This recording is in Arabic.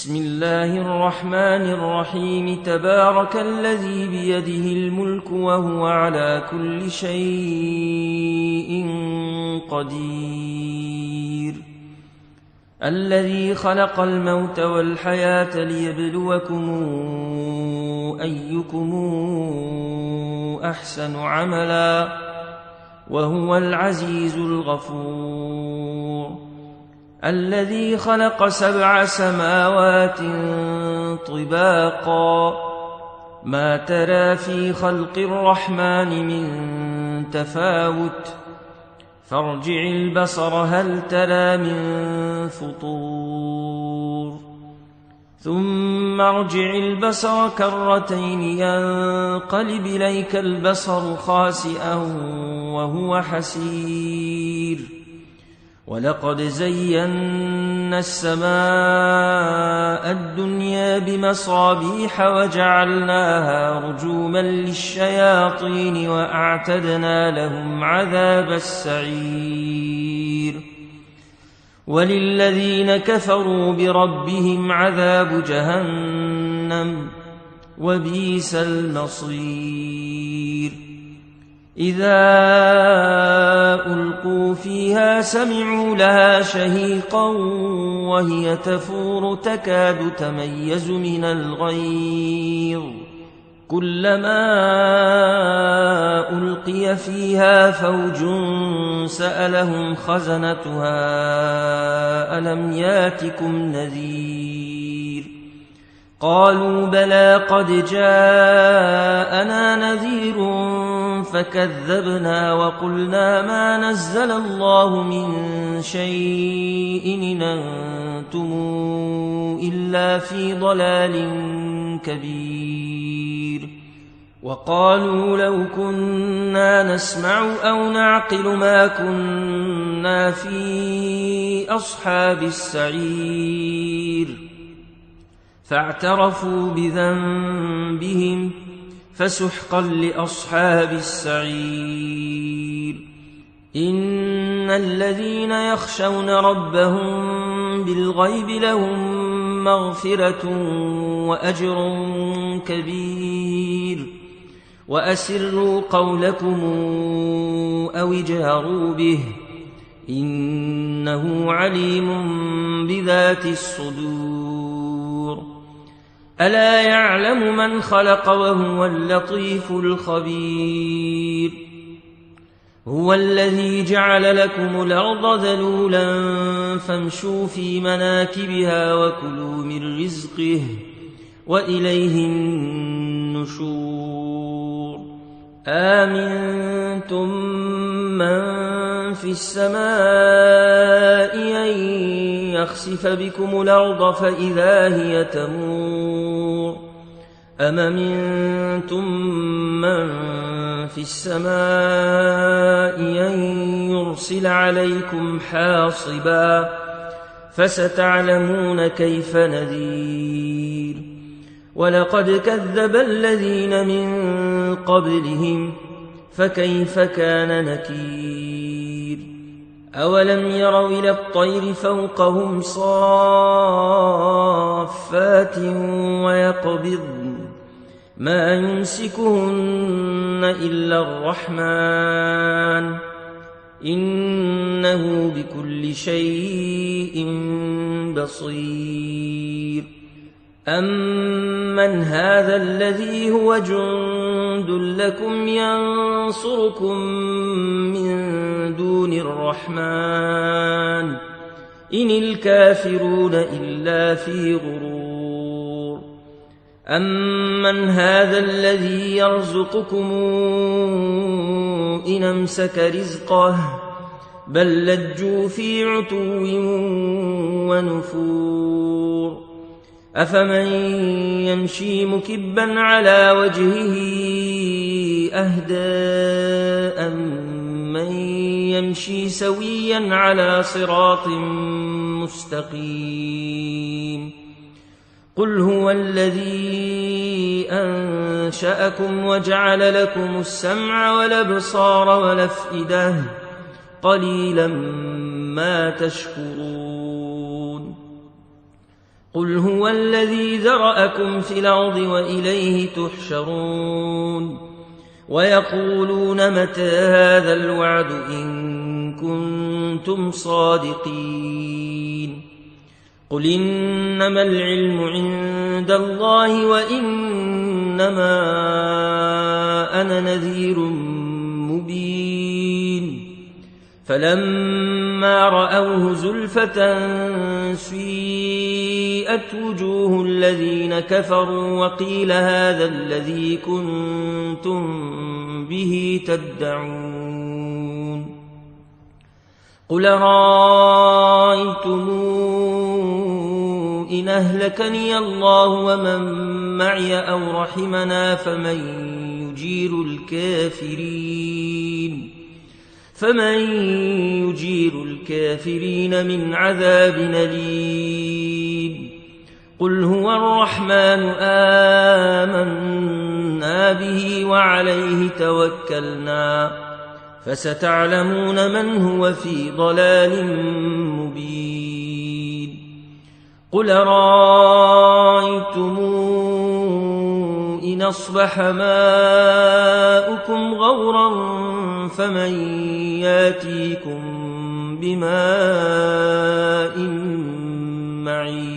بسم الله الرحمن الرحيم تبارك الذي بيده الملك وهو على كل شيء قدير الذي خلق الموت والحياة ليبلوكم أيكم أحسن عملا وهو العزيز الغفور الذي خلق 7 سماوات طباقا ما ترى في خلق الرحمن من تفاوت فارجع البصر هل ترى من فطور ثم ارجع البصر كرتين ينقلب إليك البصر خاسئا وهو حسير ولقد زينا السماء الدنيا بمصابيح وجعلناها رجوما للشياطين وأعتدنا لهم عذاب السعير وللذين كفروا بربهم عذاب جهنم وبئس المصير إذا ألقوا فيها سمعوا لها شهيقا وهي تفور تكاد تميز من الغيظ كلما ألقي فيها فوج سألهم خزنتها ألم ياتكم نذير قالوا بلى قد جاءنا نذير فكذبنا وقلنا ما نزل الله من شيء إن أنتم إلا في ضلال كبير وقالوا لو كنا نسمع أو نعقل ما كنا في أصحاب السعير فاعترفوا بذنبهم فسحقا لأصحاب السعير إن الذين يخشون ربهم بالغيب لهم مغفرة وأجر كبير وأسروا قولكم أو اجهروا به إنه عليم بذات الصدور ألا يعلم من خلق وهو اللطيف الخبير هو الذي جعل لكم الأرض ذلولا فامشوا في مناكبها وكلوا من رزقه وإليه النشور آمنتم من في السماء أن يخسف بكم الأرض فإذا هي تمور أم أمنتم من في السماء أن يرسل عليكم حاصبا فستعلمون كيف نذير ولقد كذب الذين من قبلهم فكيف كان نكير أولم يروا إلى الطير فوقهم صافات ويقبضن ما يمسكهن إلا الرحمن إنه بكل شيء بصير أمن هذا الذي هو جند لكم ينصركم من دون الرحمن إن الكافرون إلا في غرور أمن هذا الذي يرزقكم إن أمسك رزقه بل لجوا في عتو ونفور أفمن يمشي مكبا على وجهه أهدى أمن يمشي سويا على صراط مستقيم قل هو الذي أنشأكم وجعل لكم السمع والأبصار والأفئدة قليلا ما تشكرون قل هو الذي ذرأكم في الأرض وإليه تحشرون ويقولون متى هذا الوعد إن كنتم صادقين قل إنما العلم عند الله وإنما أنا نذير مبين فلما رأوه زلفة سيئت وجوه الذين كفروا وقيل هذا الذي كنتم به تدعون قل رأيتم إن أهلكني الله ومن معي أو رحمنا فمن يجير الكافرين من عذاب أليم قل هو الرحمن آمنا به وعليه توكلنا فستعلمون من هو في ضلال مبين قل رأيتم إن أصبح ماؤكم غورا فمن ياتيكم بماء معين